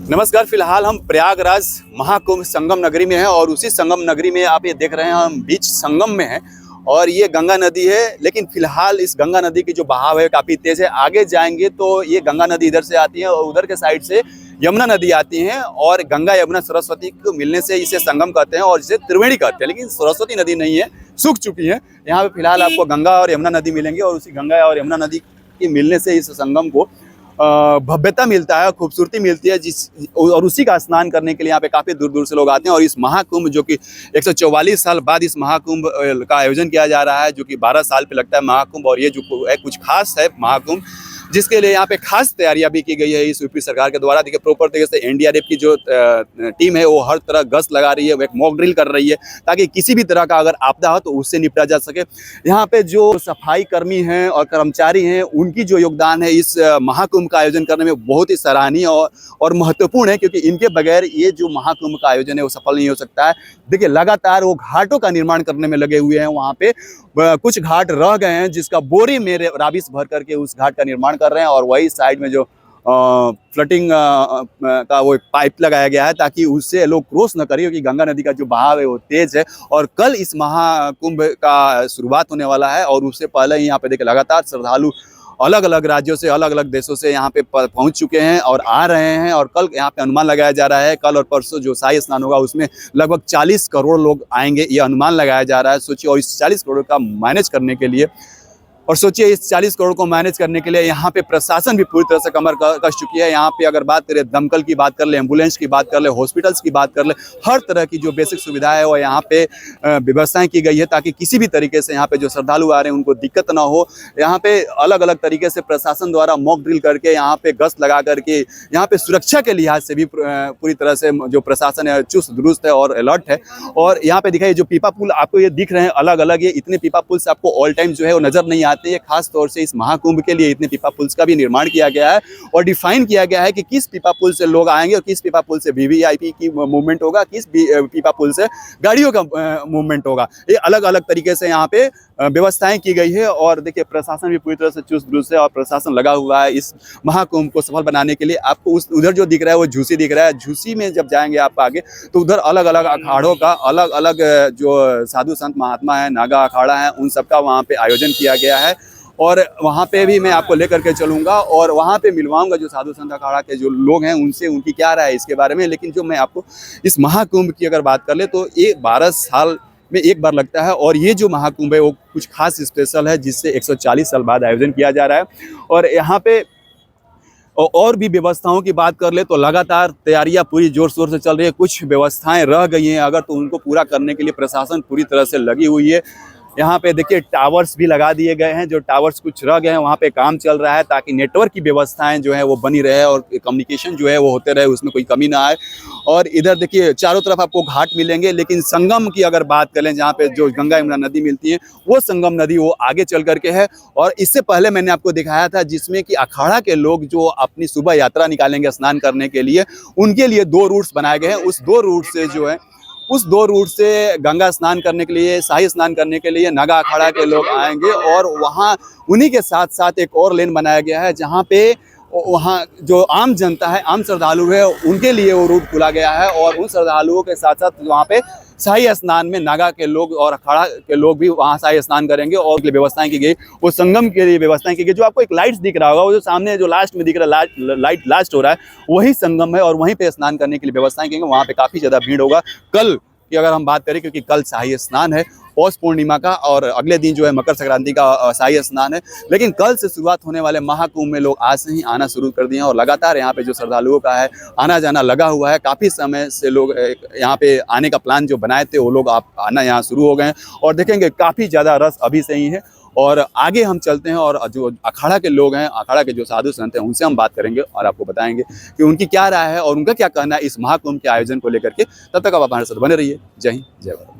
नमस्कार। फिलहाल हम प्रयागराज महाकुंभ संगम नगरी में हैं और उसी संगम नगरी में आप ये देख रहे हैं हम बीच संगम में हैं और ये गंगा नदी है। लेकिन फिलहाल इस गंगा नदी की जो बहाव है काफ़ी तेज़ है। आगे जाएंगे तो ये गंगा नदी इधर से आती है और उधर के साइड से यमुना नदी आती है और गंगा यमुना सरस्वती को मिलने से इसे संगम कहते हैं और इसे त्रिवेणी कहते हैं। लेकिन सरस्वती नदी नहीं है, सूख चुकी है। यहाँ पे फिलहाल आपको गंगा और यमुना नदी मिलेंगे और उसी गंगा और यमुना नदी के मिलने से इस संगम को भव्यता मिलता है, खूबसूरती मिलती है और उसी का स्नान करने के लिए यहाँ पे काफ़ी दूर दूर से लोग आते हैं। और इस महाकुंभ जो कि 144 साल बाद इस महाकुंभ का आयोजन किया जा रहा है, जो कि 12 साल पे लगता है महाकुंभ। और ये जो है कुछ खास है महाकुंभ, जिसके लिए यहाँ पे खास तैयारियां भी की गई है इस यूपी सरकार के द्वारा। देखिए प्रॉपर तरीके से एनडीआरएफ की जो टीम है वो हर तरह गश्त लगा रही है, वो एक मॉक ड्रिल कर रही है ताकि किसी भी तरह का अगर आपदा हो तो उससे निपटा जा सके। यहाँ पे जो सफाई कर्मी हैं और कर्मचारी हैं उनकी जो योगदान है इस महाकुंभ का आयोजन करने में बहुत ही सराहनीय और महत्वपूर्ण है, क्योंकि इनके बगैर ये जो महाकुंभ का आयोजन है वो सफल नहीं हो सकता है। देखिए लगातार वो घाटों का निर्माण करने में लगे हुए हैं। वहाँ पे कुछ घाट रह गए हैं जिसका बोरी में राबिस भर करके उस घाट का निर्माण कर रहे हैं और वही साइड में जो फ्लटिंग का वो पाइप लगाया गया है ताकि उससे लोग क्रॉस न करें, क्योंकि गंगा नदी का जो बहाव है वो तेज है। और कल इस महाकुंभ का शुरुआत होने वाला है और उससे पहले ही यहाँ पे देखिए लगातार श्रद्धालु अलग अलग राज्यों से, अलग अलग देशों से यहाँ पे पहुँच चुके हैं और आ रहे हैं। और कल यहाँ पे अनुमान लगाया जा रहा है, कल और परसों जो शाही स्नान होगा उसमें लगभग 40 करोड़ लोग आएंगे, ये अनुमान लगाया जा रहा है। सोचिए, और इस 40 करोड़ का मैनेज करने के लिए इस 40 करोड़ को मैनेज करने के लिए यहाँ पे प्रशासन भी पूरी तरह से कमर कस चुकी है। यहाँ पे अगर बात करें दमकल की बात कर ले, एम्बुलेंस की बात कर ले, हॉस्पिटल्स की बात कर ले, हर तरह की जो बेसिक सुविधा है वो यहाँ पे व्यवस्थाएं की गई है ताकि किसी भी तरीके से यहाँ पे जो श्रद्धालु आ रहे हैं उनको दिक्कत ना हो। यहाँ पे अलग अलग तरीके से प्रशासन द्वारा मॉक ड्रिल करके यहाँ पे गश्त लगा करके यहाँ पे सुरक्षा के लिहाज से भी पूरी तरह से जो प्रशासन है चुस्त दुरुस्त है और अलर्ट है। और यहाँ पे दिखाइए जो पीपा पुल आपको ये दिख रहे हैं अलग अलग, ये इतने पीपा पुल्स आपको ऑल टाइम जो है वो नजर नहीं आते। ये खास तौर से इस महाकुंभ के लिए इतने पीपा पुल्स का भी निर्माण किया गया है और डिफाइन किया गया है कि किस पीपा पुल से लोग आएंगे और किस पीपा पुल से वीवीआईपी की मूवमेंट होगा, किस पीपा पुल से गाड़ियों का मूवमेंट होगा। ये अलग अलग तरीके से यहाँ पे व्यवस्थाएं की गई है। और देखिए प्रशासन भी पूरी तरह से चुस्त दुरुस्त है और प्रशासन लगा हुआ है इस महाकुंभ को सफल बनाने के लिए। आपको उधर जो दिख रहा है वो झूसी दिख रहा है। झूसी में जब जाएंगे आप आगे तो उधर अलग अलग अखाड़ों का, अलग अलग जो साधु संत महात्मा है, नागा अखाड़ा है, उन सबका वहाँ पे आयोजन किया गया है। और वहाँ पे भी मैं आपको लेकर के चलूँगा और वहाँ पे मिलवाऊंगा जो साधु संत अखाड़ा के जो लोग हैं उनसे, उनकी क्या राय है इसके बारे में। लेकिन जो मैं आपको इस महाकुंभ की अगर बात कर ले तो ये 12 साल में एक बार लगता है और ये जो महाकुंभ है वो कुछ खास स्पेशल है जिससे 140 साल बाद आयोजन किया जा रहा है। और यहाँ पे और भी व्यवस्थाओं की बात कर ले तो लगातार तैयारियां पूरी जोर शोर से चल रही है। कुछ व्यवस्थाएं रह गई हैं अगर तो उनको पूरा करने के लिए प्रशासन पूरी तरह से लगी हुई है। यहाँ पे देखिए टावर्स भी लगा दिए गए हैं, जो टावर्स कुछ रह गए हैं वहाँ पे काम चल रहा है ताकि नेटवर्क की व्यवस्थाएं जो है वो बनी रहे और कम्युनिकेशन जो है वो होते रहे, उसमें कोई कमी ना आए। और इधर देखिए चारों तरफ आपको घाट मिलेंगे, लेकिन संगम की अगर बात करें जहाँ पे जो गंगा यमुना नदी मिलती है वो संगम नदी वो आगे चल करके है। और इससे पहले मैंने आपको दिखाया था जिसमें कि अखाड़ा के लोग जो अपनी सुबह यात्रा निकालेंगे स्नान करने के लिए, उनके लिए 2 रूट्स बनाए गए हैं। उस दो रूट से गंगा स्नान करने के लिए, शाही स्नान करने के लिए नागा अखाड़ा के लोग आएंगे और वहाँ उन्हीं के साथ साथ एक और लेन बनाया गया है जहाँ पे वहाँ जो आम जनता है, आम श्रद्धालु है, उनके लिए वो रूट खुला गया है। और उन श्रद्धालुओं के साथ साथ वहाँ पे शाही स्नान में नागा के लोग और अखाड़ा के लोग भी वहाँ शाही स्नान करेंगे और व्यवस्थाएं की गई। वो संगम के लिए व्यवस्थाएं की गई। जो आपको एक लाइट्स दिख रहा होगा, वो जो सामने जो लास्ट में दिख रहा है लाइट लास्ट हो रहा है, वही संगम है और वहीं पे स्नान करने के लिए व्यवस्थाएं की गई। वहाँ पे काफ़ी ज़्यादा भीड़ होगा कल की अगर हम बात करें, क्योंकि कल शाही स्नान है पौष पूर्णिमा का और अगले दिन जो है मकर संक्रांति का शाही स्नान है। लेकिन कल से शुरुआत होने वाले महाकुंभ में लोग आज से ही आना शुरू कर दिए हैं और लगातार यहाँ पे जो श्रद्धालुओं का है आना जाना लगा हुआ है। काफ़ी समय से लोग यहाँ पे आने का प्लान जो बनाए थे वो लोग आना यहाँ शुरू हो गए हैं और देखेंगे काफ़ी ज़्यादा रस अभी से ही है। और आगे हम चलते हैं और जो अखाड़ा के लोग हैं, अखाड़ा के जो साधु संत हैं, उनसे हम बात करेंगे और आपको बताएंगे कि उनकी क्या राय है और उनका क्या कहना है इस महाकुंभ के आयोजन को लेकर के। तब तक आप हमारे साथ बने रहिए। जय हिंद, जय भारत।